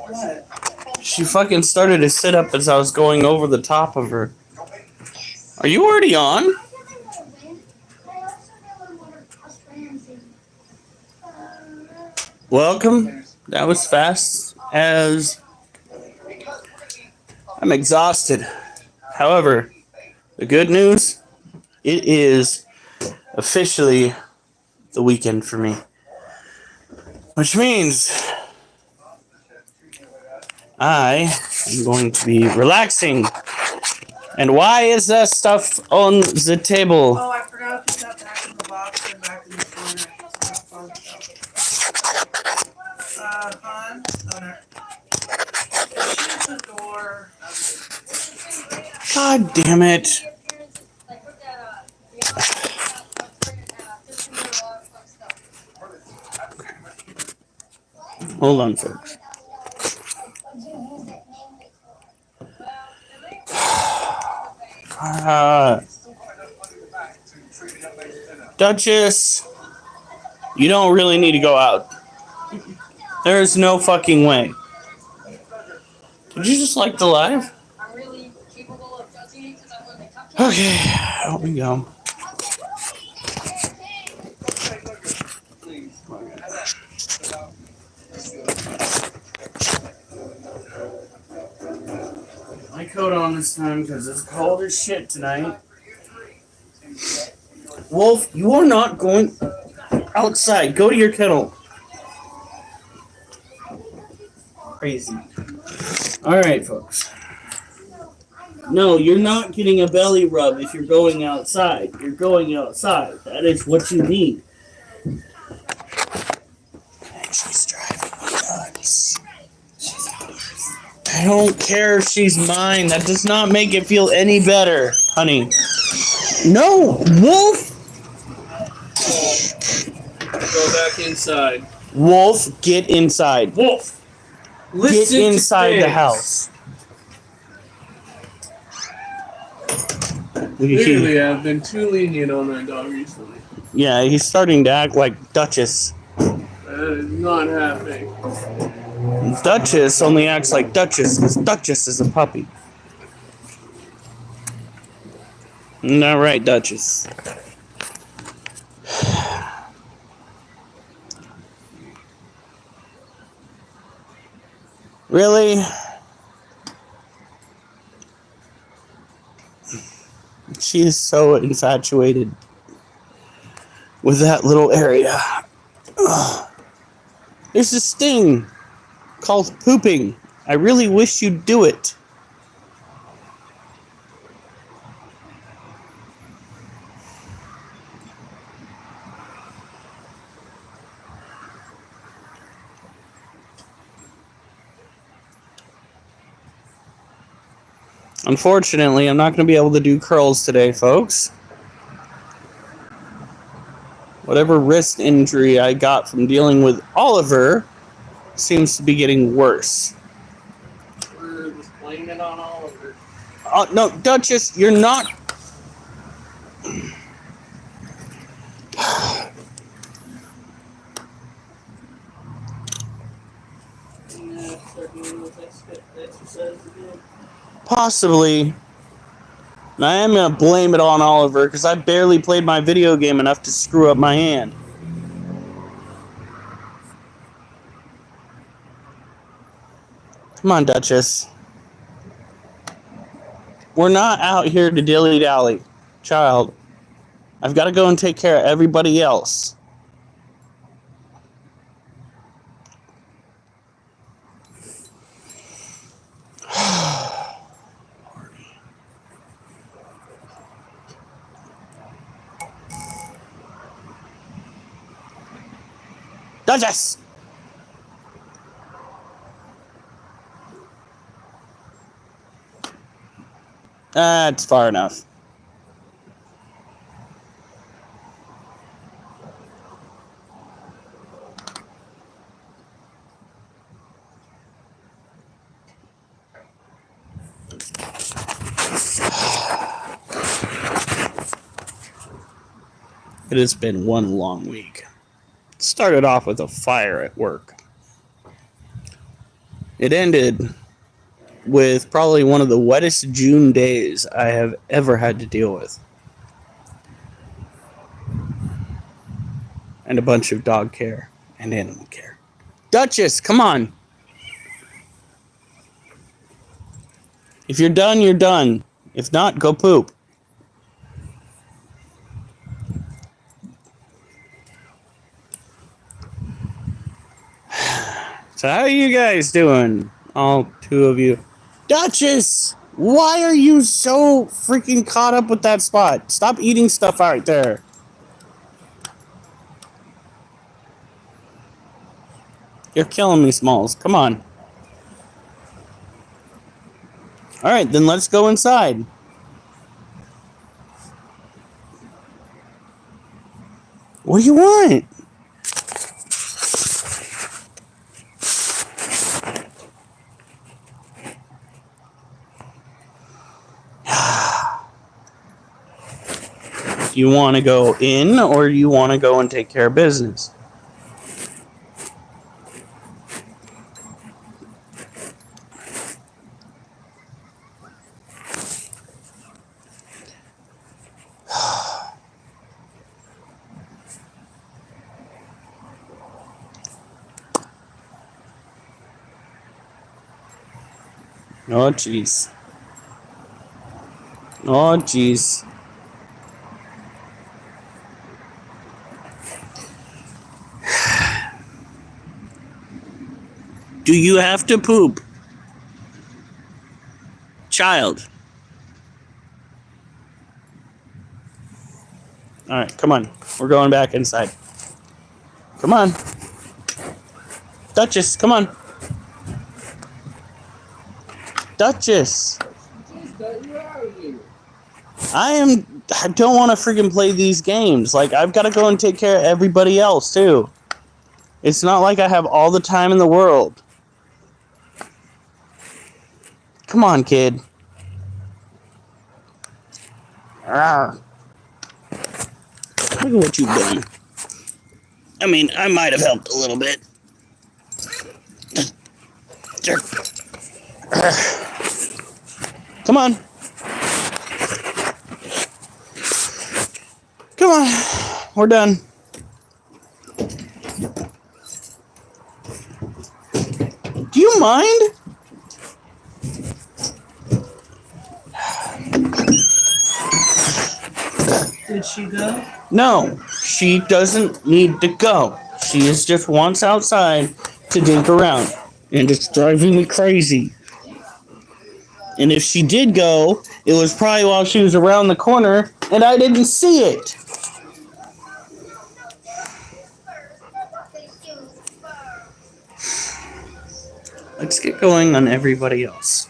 What? She fucking started to sit up as I was going over the top of her. Are you already on? Welcome. That was fast as I'm exhausted. However, the good news, it is officially the weekend for me. Which means I am going to be relaxing. And why is that stuff on the table? Oh, I forgot to put that back in the box and back in the corner. Hon? Oh, no. Shut the door. God damn it. Hold on, folks. Duchess, you don't really need to go out. There is no fucking way. Did you just like the live? Okay, out we go. My coat on this time because it's cold as shit tonight. Wolf, you are not going outside. Go to your kennel. Crazy. Alright, folks. No, you're not getting a belly rub if you're going outside. You're going outside. That is what you need. And she's driving me nuts. She's ours. I don't care if she's mine. That does not make it feel any better, honey. No, Wolf! Go back inside. Wolf, get inside. Wolf! Get inside the house. Clearly, I've been too lenient on that dog recently. Yeah, he's starting to act like Duchess. That is not happening. Duchess only acts like Duchess because Duchess is a puppy. Not right, Duchess. Really? She is so infatuated with that little area. Ugh. There's this thing called pooping. I really wish you'd do it. Unfortunately, I'm not going to be able to do curls today, folks. Whatever wrist injury I got from dealing with Oliver seems to be getting worse. We're just blaming it on Oliver. No, Duchess, you're not... Possibly. And I am going to blame it on Oliver because I barely played my video game enough to screw up my hand. Come on, Duchess. We're not out here to dilly-dally. Child, I've got to go and take care of everybody else. Duchess! That's far enough. It has been one long week. Started off with a fire at work. It ended with probably one of the wettest June days I have ever had to deal with. And a bunch of dog care and animal care. Duchess, come on. If you're done, you're done. If not, go poop. So how are you guys doing? All two of you. Duchess! Why are you so freaking caught up with that spot? Stop eating stuff out there. You're killing me, Smalls. Come on. Alright, then let's go inside. What do you want? Do you want to go in or do you want to go and take care of business? Oh, jeez. Oh, jeez. Do you have to poop? Child. Alright, come on. We're going back inside. Come on. Duchess, come on. Duchess. I don't want to freaking play these games. Like, I've got to go and take care of everybody else, too. It's not like I have all the time in the world. Come on, kid. Arrgh. Look at what you've done. I mean, I might have helped a little bit. Come on. Come on. We're done. Do you mind? Did she go? No, she doesn't need to go. She just wants outside to dink around. And it's driving me crazy. And if she did go, it was probably while she was around the corner and I didn't see it. Let's get going on everybody else.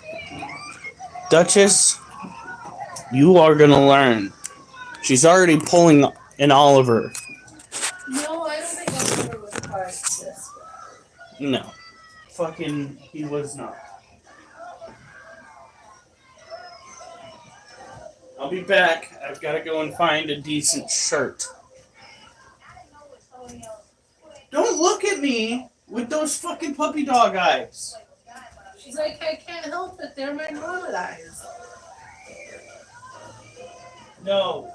Duchess, you are going to learn. She's already pulling an Oliver. No, I don't think Oliver was quite this bad. No. Fucking, he was not. I'll be back. I've got to go and find a decent shirt. Don't look at me with those fucking puppy dog eyes. She's like, I can't help it. They're my normal eyes. No.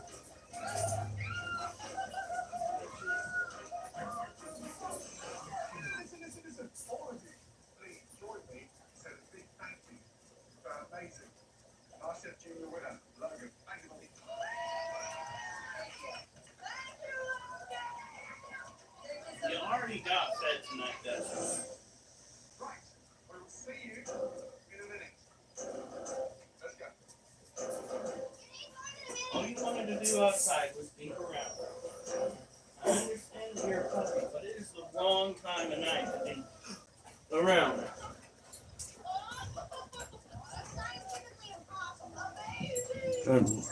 You already got fed tonight, Dad. Right. We'll see you in a minute. Let's go. All you wanted to do outside was dink around. I understand that you're a puppy, but it is the wrong time of night to dink around. Good Lord.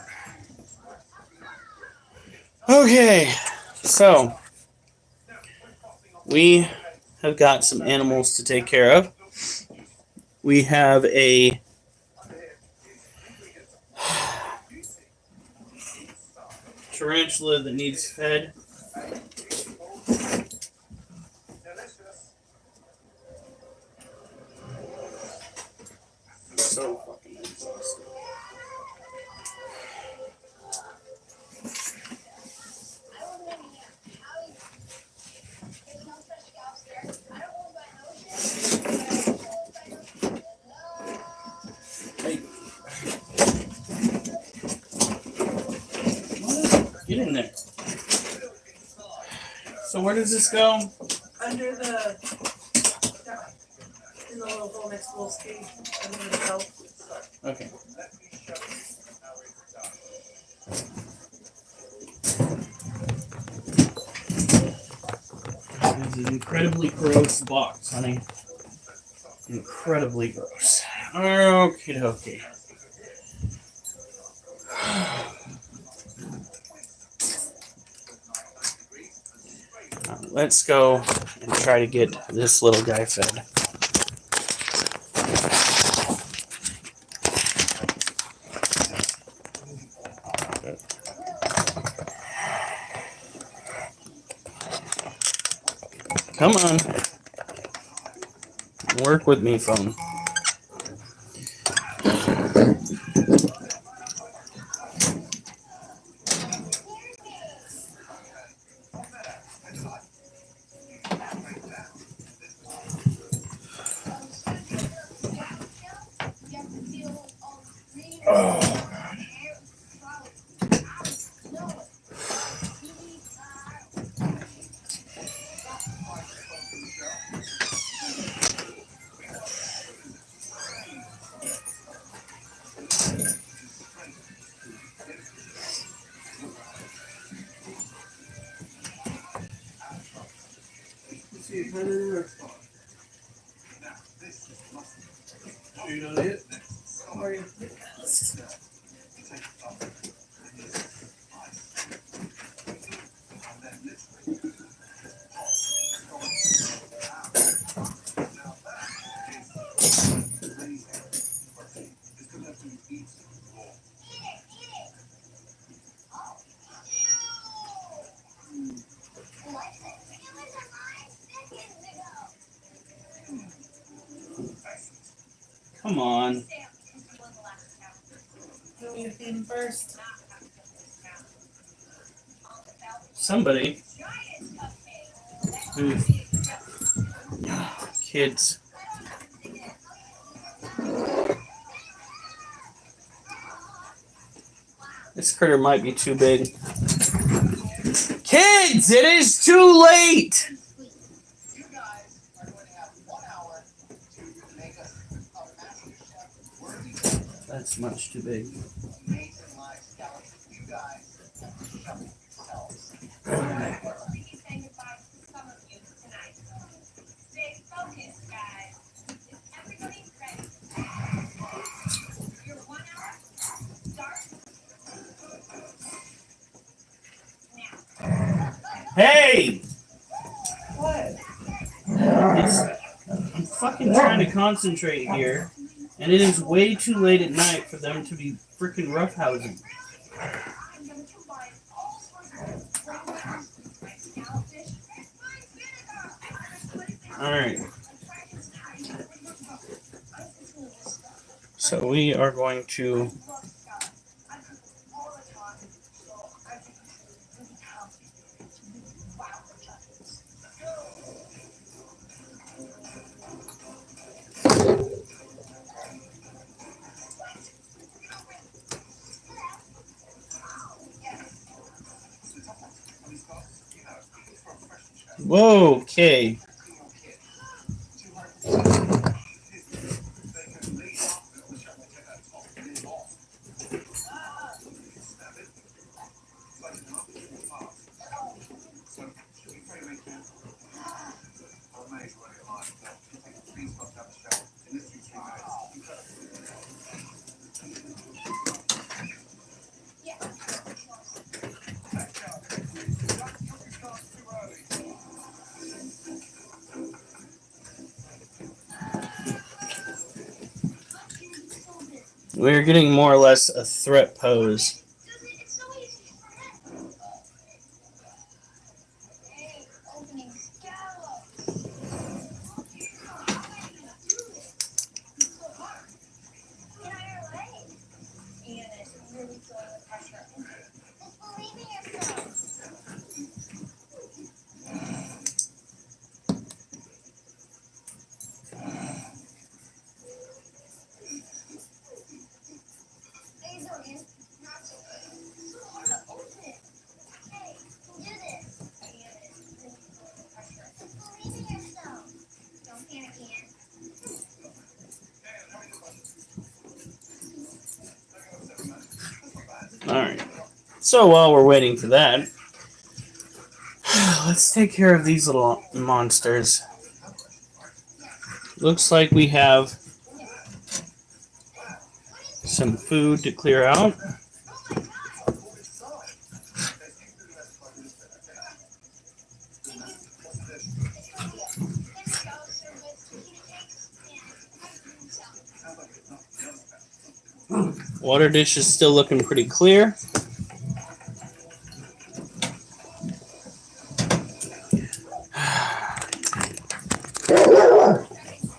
Okay, so we have got some animals to take care of. We have a tarantula that needs fed. so fucking exhausted. Hey. Get in there. So where does this go? Under the in the little hole next to the little skate under the belt. Okay. This is an incredibly gross box, honey. Incredibly gross. Okie dokie. Let's go and try to get this little guy fed. Come on. Work with me, phone. You know it? Come on. You want me to feed him first? Somebody. Ooh. Kids. This critter might be too big. Kids, it is too late! You guys are going to have 1 hour to make us a master chef worthy That's much too big. amazing lifestyle. You guys have to show yourselves. Stay focused, guys. Is everybody ready? Your 1 hour starts now. Hey! What? I'm fucking trying to concentrate here, and it is way too late at night for them to be freaking roughhousing. I'm going to combine all sorts of scallopfish. Alright. So we are going to whoa, okay. We're getting more or less a threat pose. So while we're waiting for that, let's take care of these little monsters. Looks like we have some food to clear out. Water dish is still looking pretty clear.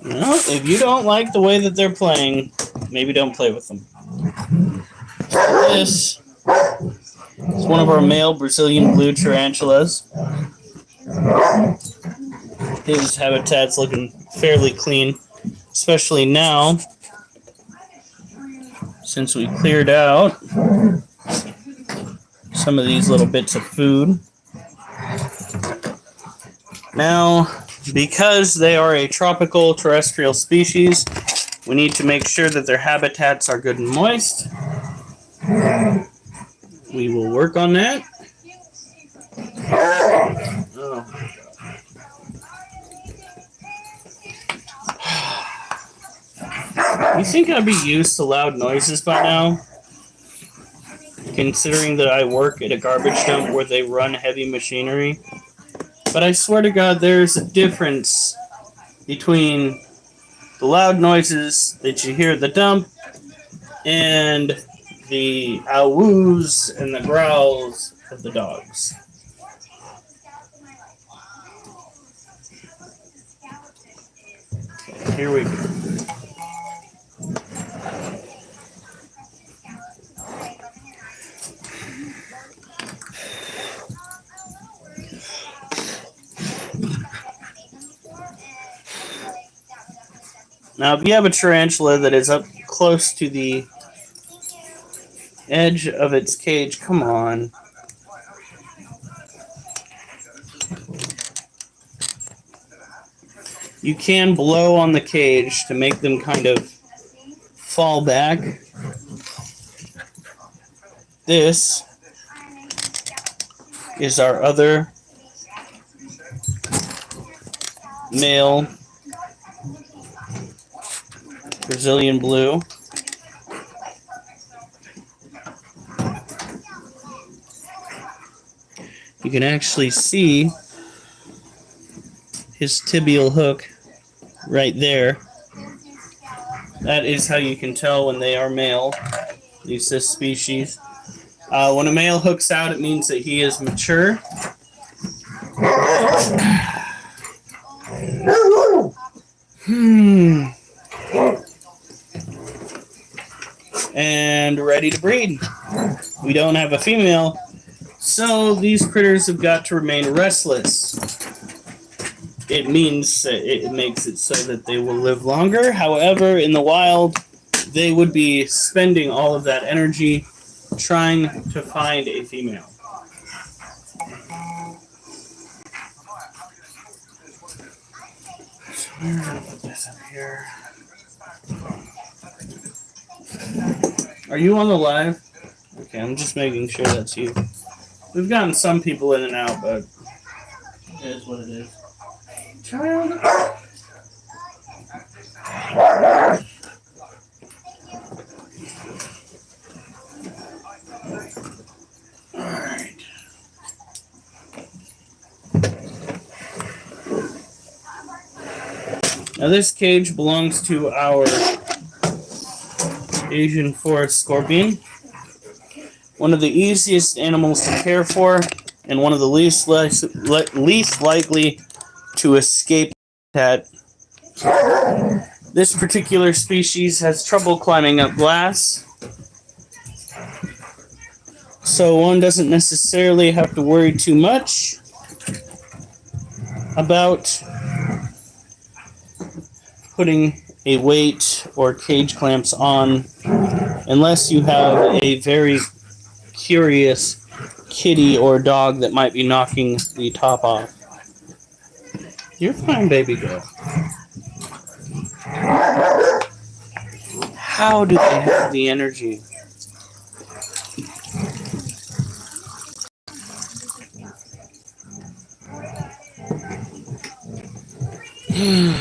Well, if you don't like the way that they're playing, maybe don't play with them. This is one of our male Brazilian blue tarantulas. His habitat's looking fairly clean, especially now, since we cleared out some of these little bits of food. Now, because they are a tropical terrestrial species, we need to make sure that their habitats are good and moist. We will work on that. Oh. You think I'd be used to loud noises by now? Considering that I work at a garbage dump where they run heavy machinery. But I swear to God, there's a difference between the loud noises that you hear at the dump and the ow-woos and the growls of the dogs. Okay, here we go. Now, if you have a tarantula that is up close to the edge of its cage, come on. You can blow on the cage to make them kind of fall back. This is our other male Brazilian blue. You can actually see his tibial hook right there. That is how you can tell when they are male, at least this species. When a male hooks out, it means that he is mature. And ready to breed. We don't have a female, so these critters have got to remain restless. It means that it makes it so that they will live longer. However, in the wild, they would be spending all of that energy trying to find a female. So we're gonna put this up here. Are you on the live? Okay, I'm just making sure that's you. We've gotten some people in and out, but it is what it is. Child. Alright. Now this cage belongs to our Asian forest scorpion. One of the easiest animals to care for, and one of the least likely to escape habitat. This particular species has trouble climbing up glass, so one doesn't necessarily have to worry too much about putting a weight or cage clamps on unless you have a very curious kitty or dog that might be knocking the top off. You're fine, baby girl. How do they have the energy? There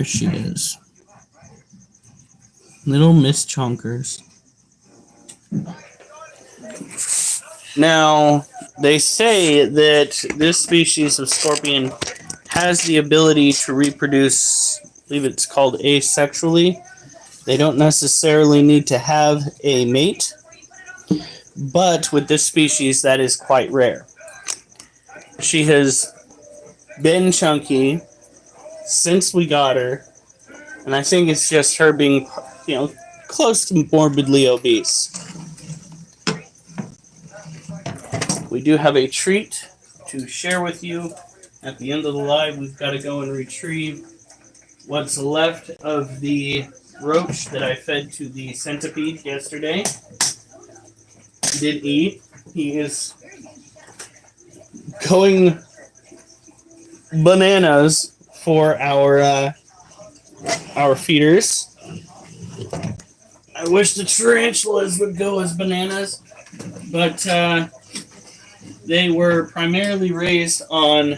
she is. Little Miss Chonkers. Now, they say that this species of scorpion has the ability to reproduce, I believe it's called asexually. They don't necessarily need to have a mate, but with this species, that is quite rare. She has been chunky since we got her, and I think it's just her being, close to morbidly obese. We do have a treat to share with you. At the end of the live, we've got to go and retrieve what's left of the roach that I fed to the centipede yesterday. He did eat. He is going bananas for our feeders. I wish the tarantulas would go as bananas, but they were primarily raised on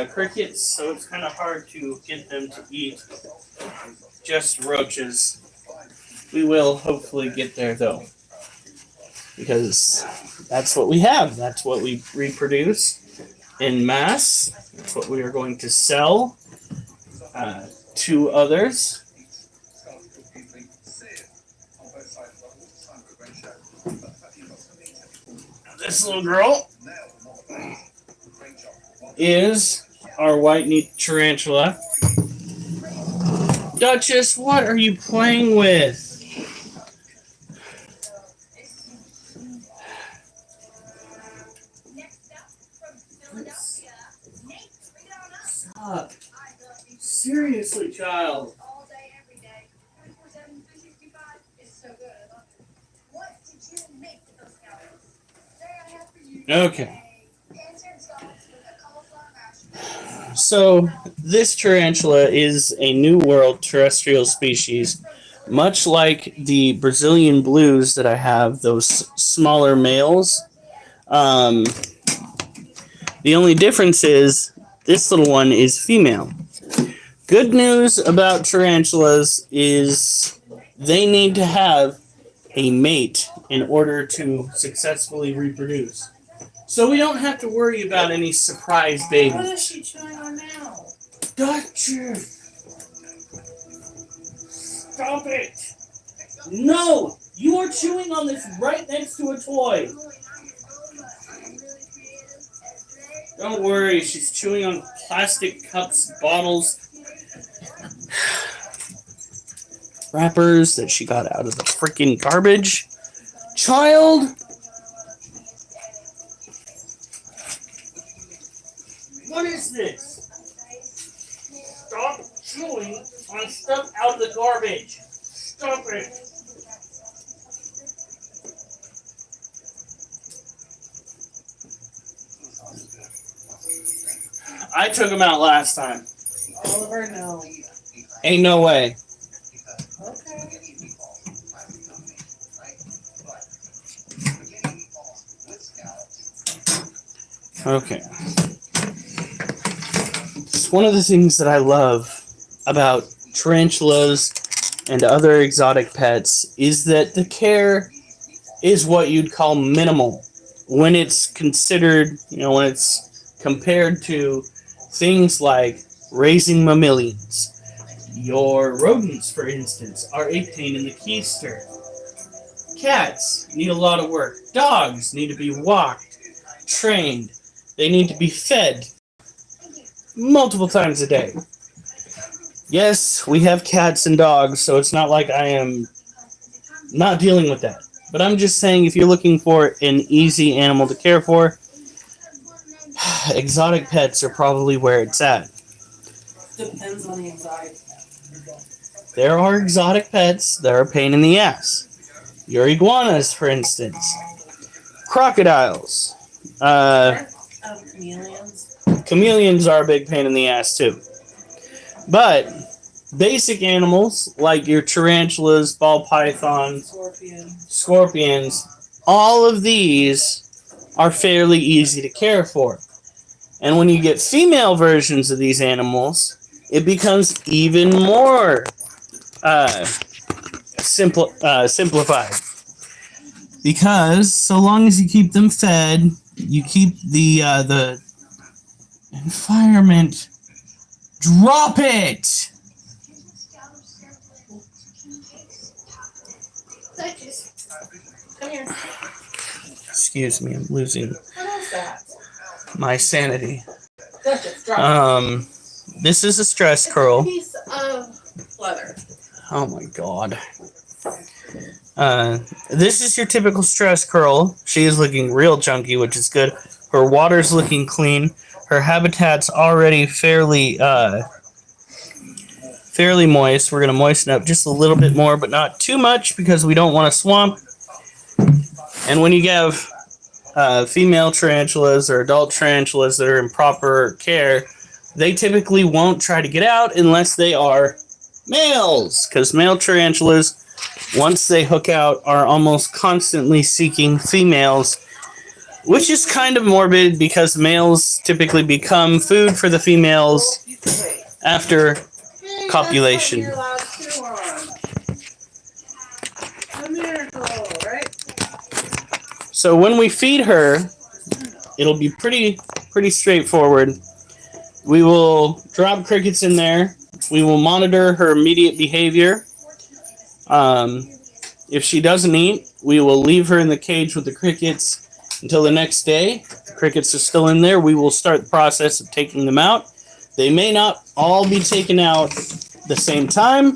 crickets, so it's kind of hard to get them to eat just roaches. We will hopefully get there, though, because that's what we have. That's what we reproduce in mass. That's what we are going to sell to others. This little girl is our white-knee tarantula. Duchess, what are you playing with? Stop. Seriously, child. All day, every day. 24/7, 365. It's so good. I love it. What did you make with those calories? Today I have for you Okay. Answered salads with a cauliflower mash. So, this tarantula is a New World terrestrial species, much like the Brazilian blues that I have, those smaller males. The only difference is this little one is female. Good news about tarantulas is they need to have a mate in order to successfully reproduce. So we don't have to worry about any surprise What babies. is she chewing on now? Duchess! Stop it! No! You are chewing on this right next to a toy. Don't worry, she's chewing on plastic cups, bottles, wrappers that she got out of the freaking garbage. Child! What is this? Stop chewing on stuff out of the garbage. Stop it. I took him out last time. Oliver, no. Ain't no way. Okay. Okay. It's one of the things that I love about tarantulas and other exotic pets is that the care is what you'd call minimal when it's considered, when it's compared to things like raising mammalians. Your rodents, for instance, are a pain in the keister. Cats need a lot of work. Dogs need to be walked, trained. They need to be fed multiple times a day. Yes, we have cats and dogs, so it's not like I am not dealing with that. But I'm just saying, if you're looking for an easy animal to care for, exotic pets are probably where it's at. Depends on the anxiety. There are exotic pets that are a pain in the ass. Your iguanas, for instance. Crocodiles. Chameleons. Chameleons are a big pain in the ass, too. But basic animals like your tarantulas, ball pythons, scorpions, all of these are fairly easy to care for. And when you get female versions of these animals, it becomes even more simplified. Because so long as you keep them fed, you keep the environment. Drop it! Duchess, come here. Excuse me, I'm losing What is that? my sanity. Duchess, drop it. This is a stress It's a curl. piece of leather. Oh my god. This is your typical stress curl. She is looking real chunky, which is good. Her water's looking clean. Her habitat's already fairly moist. We're gonna moisten up just a little bit more, but not too much because we don't want a swamp. And when you have female tarantulas or adult tarantulas that are in proper care, they typically won't try to get out unless they are males, because male tarantulas, once they hook out, are almost constantly seeking females, which is kind of morbid because males typically become food for the females after copulation. You're allowed to on. A miracle, right? So when we feed her, it'll be pretty straightforward. We will drop crickets in there. We will monitor her immediate behavior. If she doesn't eat, we will leave her in the cage with the crickets until the next day. If the crickets are still in there, we will start the process of taking them out. They may not all be taken out the same time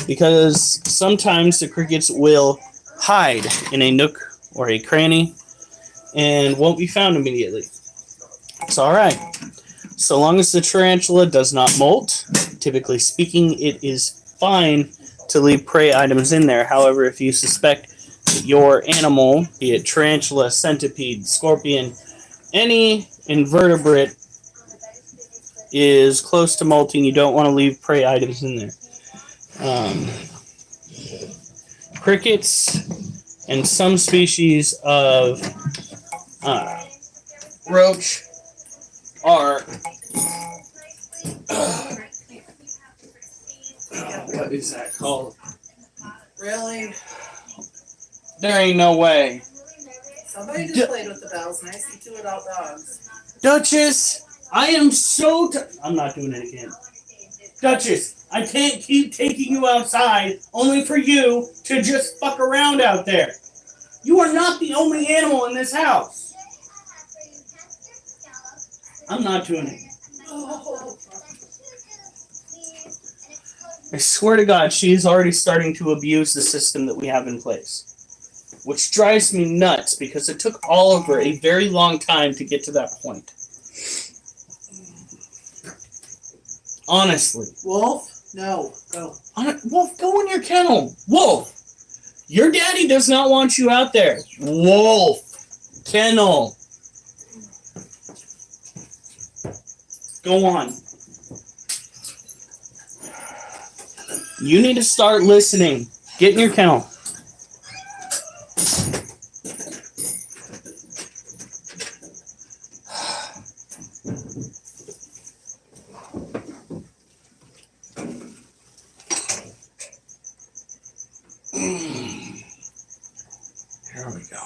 because sometimes the crickets will hide in a nook or a cranny and won't be found immediately. It's all right. So long as the tarantula does not molt, typically speaking, it is fine to leave prey items in there. However, if you suspect that your animal, be it tarantula, centipede, scorpion, any invertebrate, is close to molting, you don't want to leave prey items in there. Crickets and some species of roach are what is that called? Really? There ain't no way. Somebody just played with the bells, and I see 2 adult dogs. Duchess, I am so I'm not doing it again. Duchess, I can't keep taking you outside only for you to just fuck around out there. You are not the only animal in this house. I'm not doing it. Oh. I swear to God, she is already starting to abuse the system that we have in place. Which drives me nuts because it took Oliver a very long time to get to that point. Honestly. Wolf? No. Go. Wolf, go in your kennel. Wolf! Your daddy does not want you out there. Wolf! Kennel. Go on. You need to start listening. Get in your kennel. Here we go.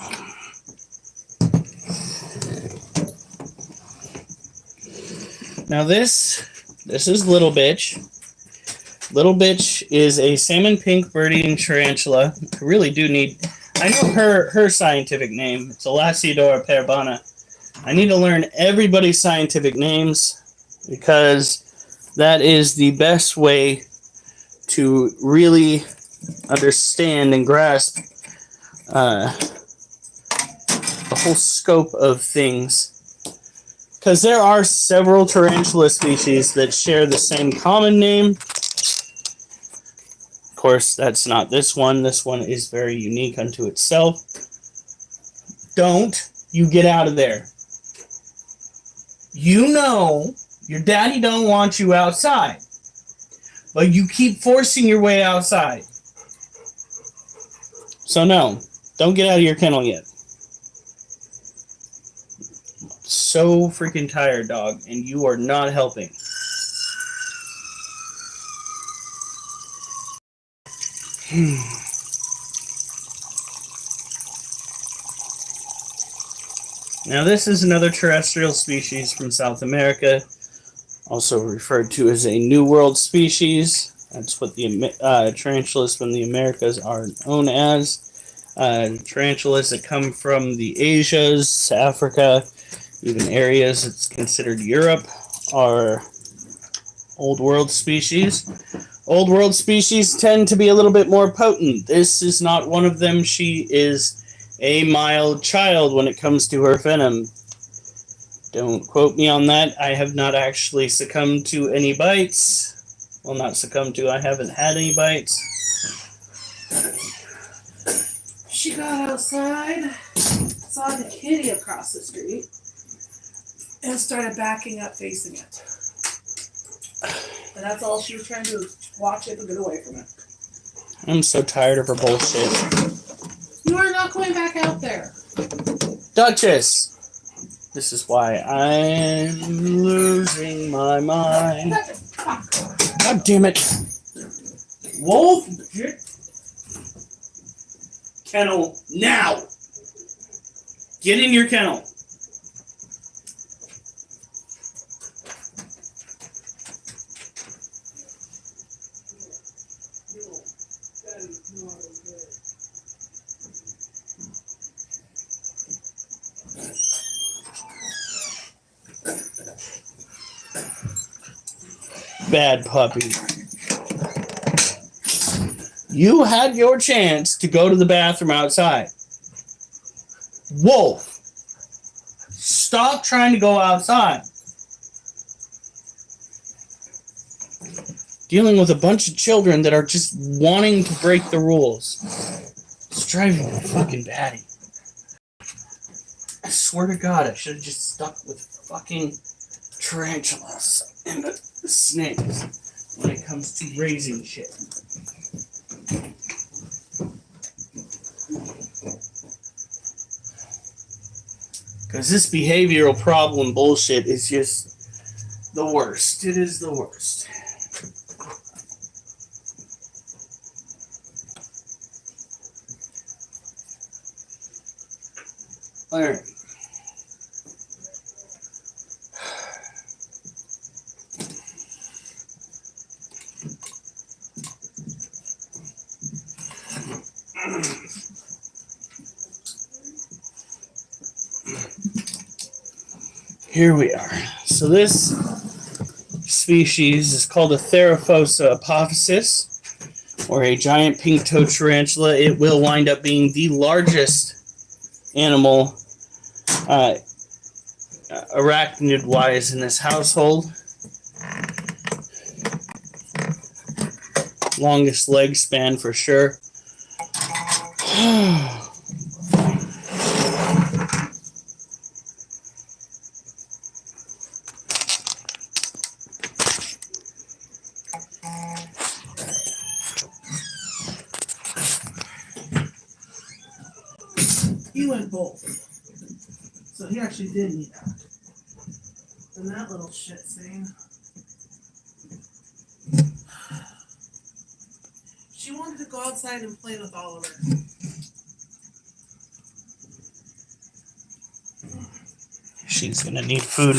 Now this is Little Bitch. Little Bitch is a salmon pink bird-eating tarantula. I really do need... I know her scientific name. It's Elaciodora parabana. I need to learn everybody's scientific names because that is the best way to really understand and grasp the whole scope of things. Because there are several tarantula species that share the same common name. Of course, that's not this one. This one is very unique unto itself. Don't you get out of there. You know your daddy don't want you outside. but you keep forcing your way outside. So no, don't get out of your kennel yet. So freaking tired, dog, and you are not helping. Now this is another terrestrial species from South America, also referred to as a New World species. That's what the tarantulas from the Americas are known as. Tarantulas that come from the Asias, Africa, even areas that's considered Europe, are Old World species. Old World species tend to be a little bit more potent. This is not one of them. She is a mild child when it comes to her venom. Don't quote me on that. I have not actually succumbed to any bites. Well, not succumbed to, I haven't had any bites. She got outside, saw the kitty across the street, and started backing up facing it. And that's all she was trying to do, watch it and get away from it. I'm so tired of her bullshit. You are not going back out there. Duchess! This is why I'm losing my mind. God damn it. Wolf! Kennel, now! Get in your kennel. Bad puppy. You had your chance to go to the bathroom outside. Wolf, stop trying to go outside. Dealing with a bunch of children that are just wanting to break the rules. It's driving me fucking batty. I swear to God, I should have just stuck with fucking tarantulas and the snakes when it comes to raising shit. Because this behavioral problem bullshit is just the worst. It is the worst. Alright. Here we are. So this species is called a Theraphosa apophysis, or a giant pink-toed tarantula. It will wind up being the largest animal arachnid-wise in this household. Longest leg span for sure. He went both. So he actually did need that. And that little shit thing. She wanted to go outside and play with Oliver. She's gonna need food.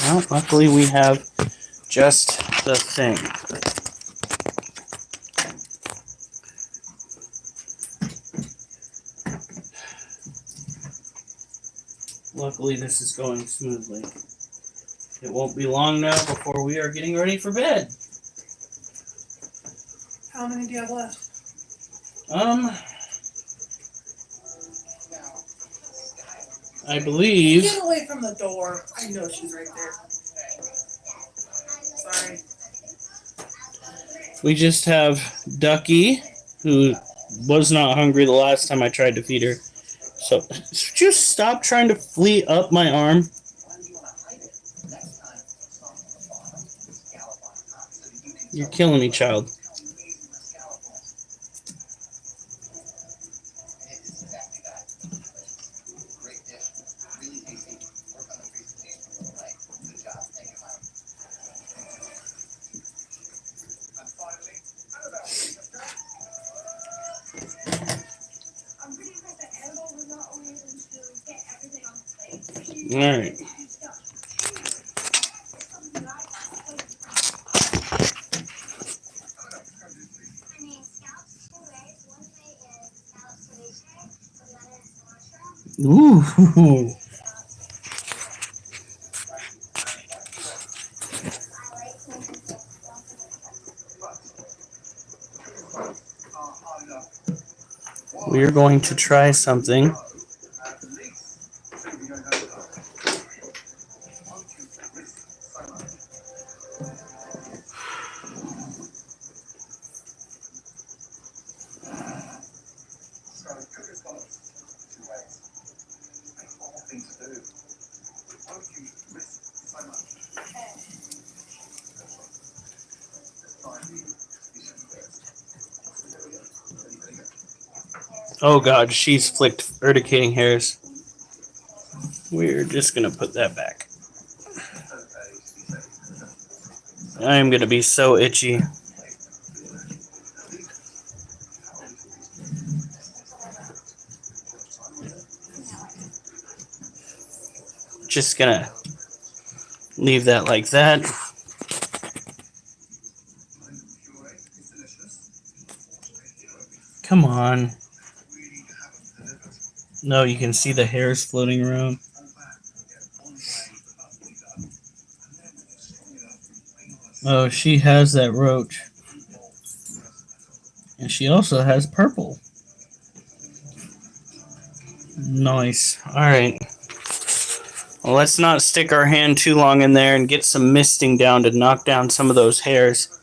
Well, luckily we have just the thing. Luckily this is going smoothly. It won't be long now before we are getting ready for bed. How many do you have left? I believe Get away from the door. I know she's right there. Sorry. we just have Ducky, who was not hungry the last time I tried to feed her. So just stop trying to flee up my arm. You're killing me, child. How amazing my scalp was. And it is exactly that. Great dish. Really tasty. Work on the presentation a little, right? Good job. Thank you, Mike. And finally, Annabelle, let's go. I'm pretty impressed that Annabelle was not only able to get everything on the plate, she All right. do stuff. It's something that I mean, scallops two ways. One way is scallops ceviche, the other is cilantro. Ooh. I like to make them look Hard enough. We're going to try something. At least so we don't have to. Won't you risk so much? So cook your scallops two ways. A horrible thing to do. Won't you risk so much? This time you shouldn't first. There we go. Ready, go. Oh god, she's flicked urticating hairs. We're just gonna put that back. I'm gonna be so itchy. Just gonna leave that like that. Come on. No, you can see the hairs floating around. Oh, she has that roach. And she also has purple. Nice. Alright. Well, let's not stick our hand too long in there and get some misting down to knock down some of those hairs.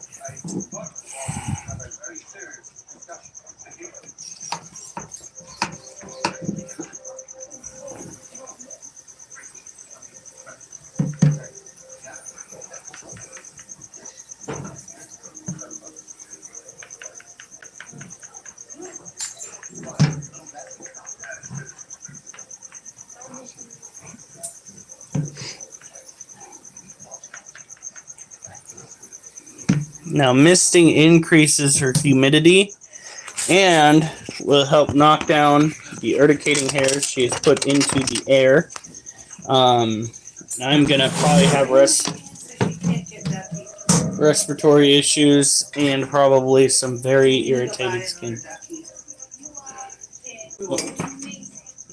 Now, misting increases her humidity and will help knock down the urticating hairs she has put into the air. I'm going to probably have respiratory issues and probably some very irritated skin.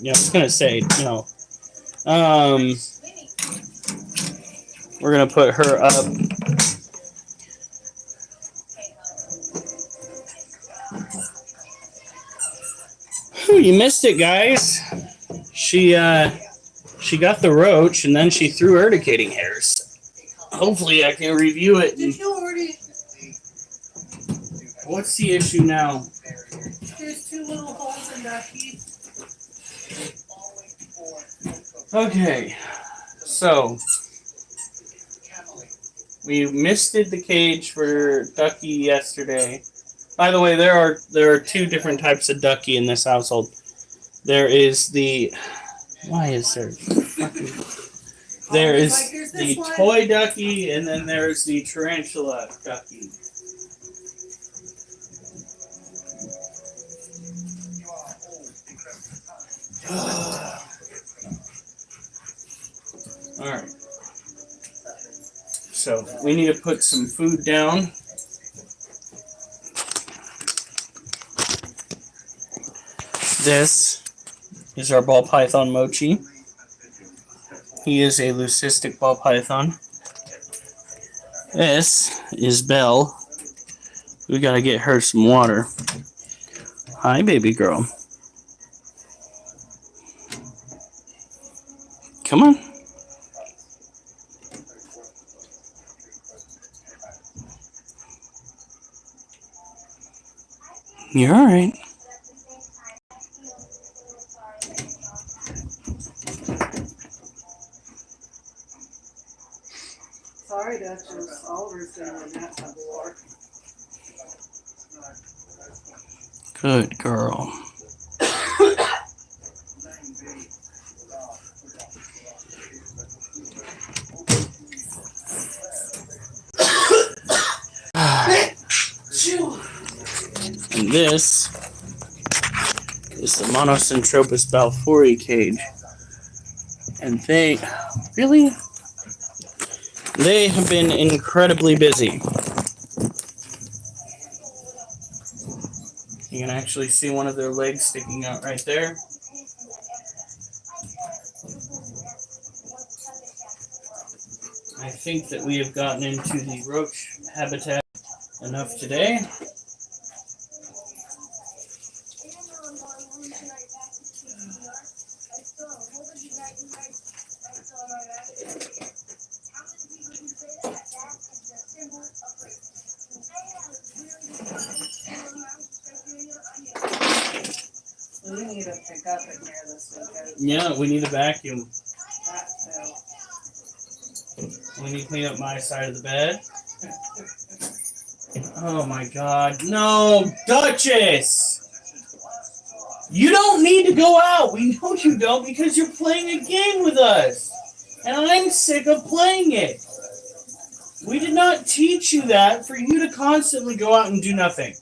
Yeah, I was going to say, no. We're going to put her up. Whew, you missed it, guys. She got the roach and then she threw urticating hairs. Hopefully I can review it. Did you already? What's the issue now? There's two little holes in Ducky. Okay, so we misted the cage for Ducky yesterday. By the way, there are two different types of ducky in this household. There is the there is the toy ducky, and then there's the tarantula ducky. All right. So we need to put some food down. This is our ball python Mochi. He is a leucistic ball python. This is Belle. We gotta get her some water. Hi, baby girl. Come on. You're all right. Sorry, Duchess. Oliver's gonna win that tug of war. Good girl. And this is the Monocentropus balfouri cage. And they have been incredibly busy. You can actually see one of their legs sticking out right there. I think that we have gotten into the roach habitat enough today. We need to pick up in here this weekend. Yeah, we need a vacuum. That too. We need to clean up my side of the bed. Oh my god. No, Duchess! You don't need to go out. We know you don't because you're playing a game with us. And I'm sick of playing it. We did not teach you that for you to constantly go out and do nothing.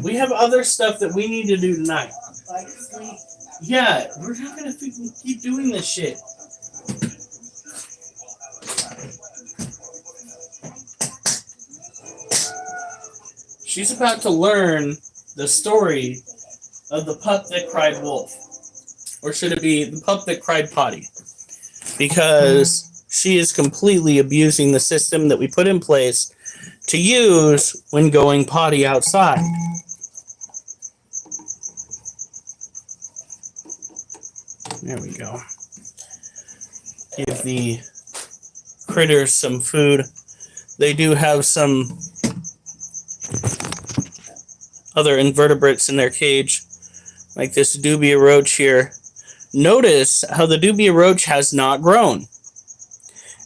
We have other stuff that we need to do tonight. Like sleep. Yeah, we're not going to keep doing this shit. She's about to learn the story of the pup that cried wolf. Or should it be the pup that cried potty? Because she is completely abusing the system that we put in place to use when going potty outside. There we go. Give the critters some food. They do have some other invertebrates in their cage, like this dubia roach here. Notice how the dubia roach has not grown.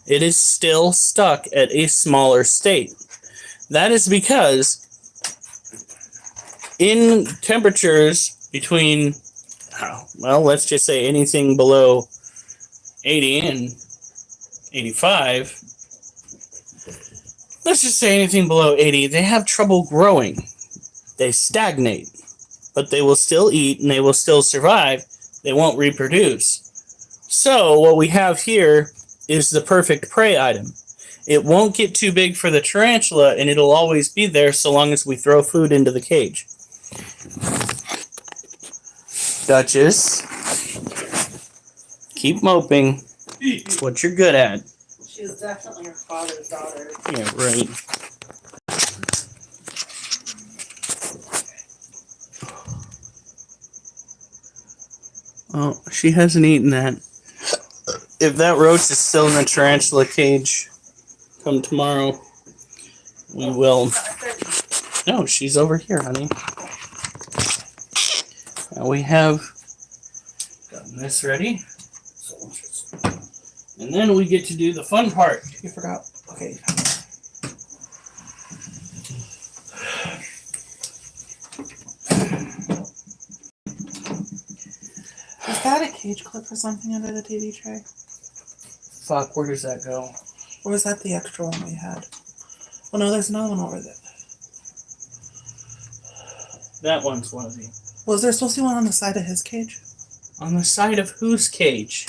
It is still stuck at a smaller state. That is because in temperatures between, well, let's just say anything below 80 and 85, let's just say anything below 80, they have trouble growing. They stagnate, but they will still eat and they will still survive. They won't reproduce. So what we have here is the perfect prey item. It won't get too big for the tarantula, and it'll always be there so long as we throw food into the cage. Duchess, keep moping. It's what you're good at. She's definitely her father's daughter. Yeah, right. Oh, she hasn't eaten that. If that roach is still in the tarantula cage come tomorrow, we will. No, she's over here, honey. Now we have gotten this ready. And then we get to do the fun part. You forgot. Okay. Is that a cage clip or something under the TV tray? Fuck, where does that go? Or is that the extra one we had? Oh no, there's another one over there. That one's one of the. Was there supposed to be one on the side of his cage? On the side of whose cage?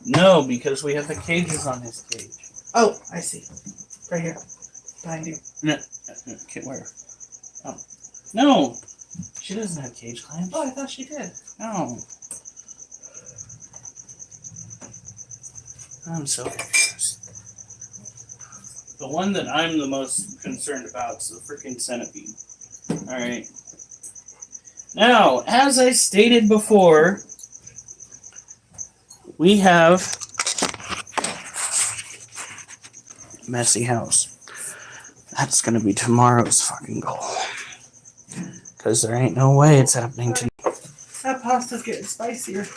No, because we have the cages on his cage. Oh, I see. Right here. Behind you. No, okay, where? Oh. No! She doesn't have cage clamps. Oh, I thought she did. No. I'm so confused. The one that I'm the most concerned about is the freaking centipede. Alright. Now, as I stated before, we have a messy house. That's going to be tomorrow's fucking goal. Because there ain't no way it's happening tonight. That pasta's getting spicier.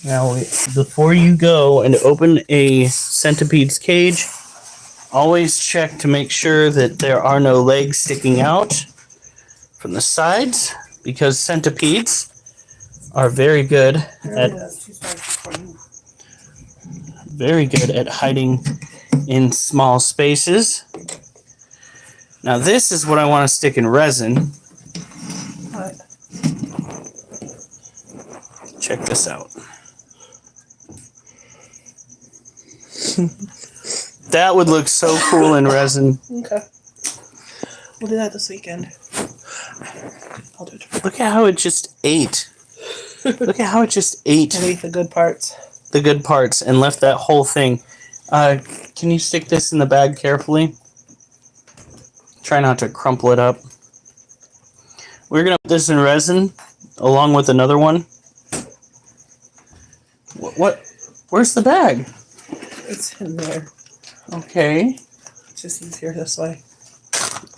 Now, before you go and open a centipede's cage, always check to make sure that there are no legs sticking out from the sides, because centipedes are very good at hiding in small spaces. Now, this is what I want to stick in resin. What? Check this out. That would look so cool in resin. Okay. We'll do that this weekend. I'll do it. Look at how it just ate. Look at how it just ate And eat the good parts. the good parts and left that whole thing. Can you stick this in the bag carefully? Try not to crumple it up. We're going to put this in resin along with another one. What? Where's the bag? It's in there. Okay. It's just easier this way.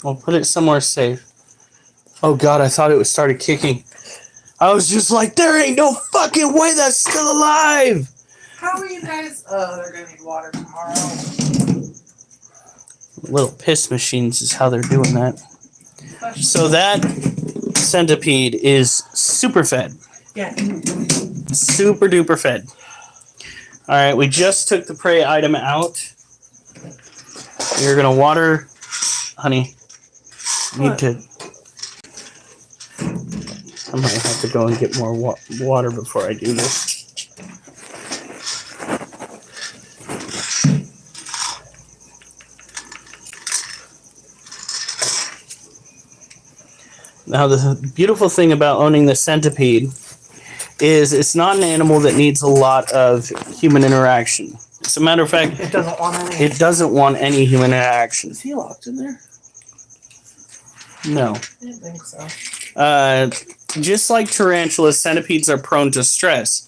We'll put it somewhere safe. Oh God, I thought it started kicking. I was just like, there ain't no fucking way that's still alive. How are you guys? Oh, they're gonna need water tomorrow. Little piss machines is how they're doing that. So that centipede is super fed. Yeah. Super duper fed. All right, we just took the prey item out. You're gonna water, honey. Need to. I might have to go and get more water before I do this. Now, the beautiful thing about owning the centipede is it's not an animal that needs a lot of human interaction. As a matter of fact, It doesn't want any. it doesn't want any human interaction. Is he locked in there? No. I didn't think so. Just like tarantulas, centipedes are prone to stress.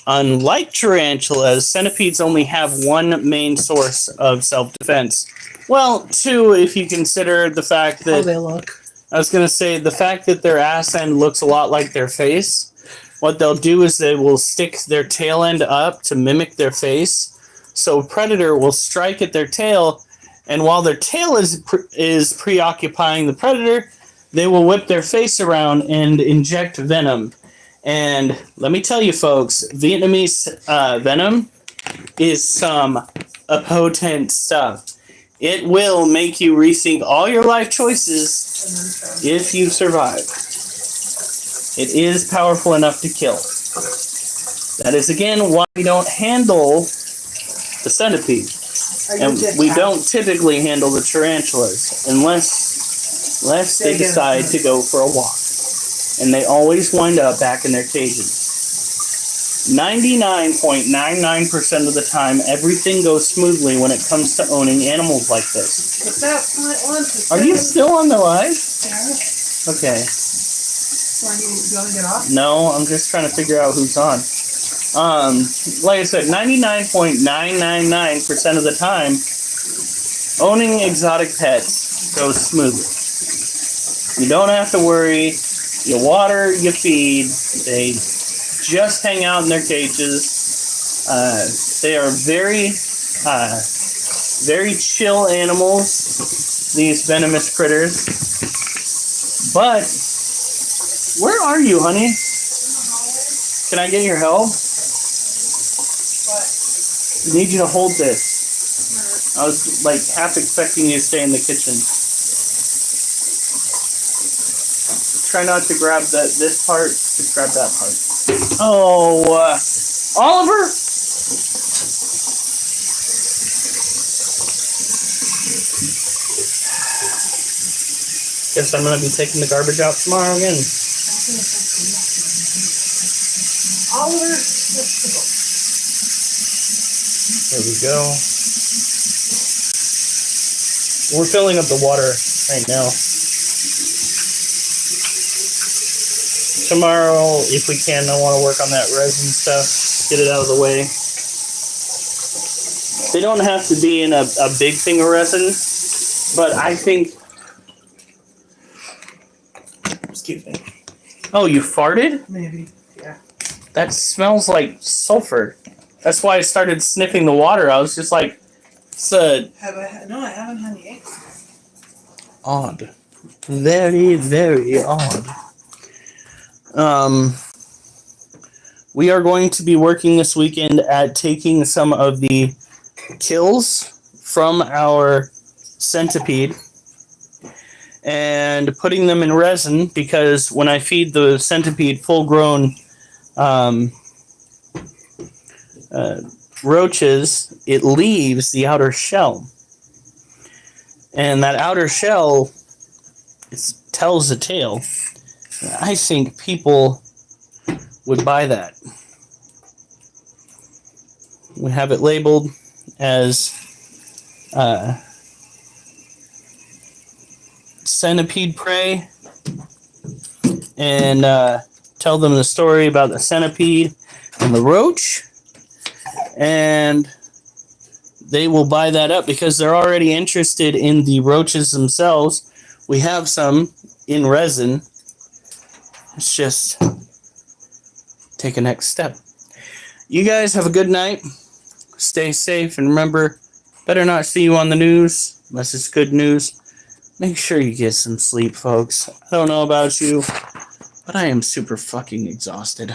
Unlike tarantulas, centipedes only have one main source of self-defense. Well, two, if you consider the fact How that... they look. I was going to say, the fact that their ass end looks a lot like their face, what they'll do is they will stick their tail end up to mimic their face. So a predator will strike at their tail, and while their tail is preoccupying the predator, they will whip their face around and inject venom. And let me tell you, folks, Vietnamese venom is some potent stuff. It will make you rethink all your life choices if you survive. It is powerful enough to kill. That is, again, why we don't handle the centipede. And we don't typically handle the tarantulas unless they decide to go for a walk. And they always wind up back in their cages. 99.99% of the time, everything goes smoothly when it comes to owning animals like this. But that's not once. Are you still on the live? Yeah. Okay. So do you want to get off? No, I'm just trying to figure out who's on. Like I said, 99.999% of the time, owning exotic pets goes smoothly. You don't have to worry. You water, you feed. They just hang out in their cages. They are very, very chill animals, these venomous critters. But, where are you, honey? Can I get your help? I need you to hold this. I was like half expecting you to stay in the kitchen. Try not to grab this part, just grab that part. Oh, Oliver? Guess I'm gonna be taking the garbage out tomorrow again. Oliver. There we go. We're filling up the water right now. Tomorrow, if we can, I want to work on that resin stuff, get it out of the way. They don't have to be in a big thing of resin, but I think... Excuse me. Oh, you farted? Maybe. Yeah. that smells like sulfur. That's why I started sniffing the water. I was just like, it's No, I haven't, honey. odd. Very, very odd. We are going to be working this weekend at taking some of the kills from our centipede and putting them in resin, because when I feed the centipede full-grown roaches, it leaves the outer shell. And that outer shell tells a tale. I think people would buy that. We have it labeled as centipede prey, and tell them the story about the centipede and the roach, and they will buy that up because they're already interested in the roaches themselves. We have some in resin. It's just take a next step. You guys have a good night. Stay safe, and remember, better not see you on the news unless it's good news. Make sure you get some sleep, folks. I don't know about you, but I am super fucking exhausted.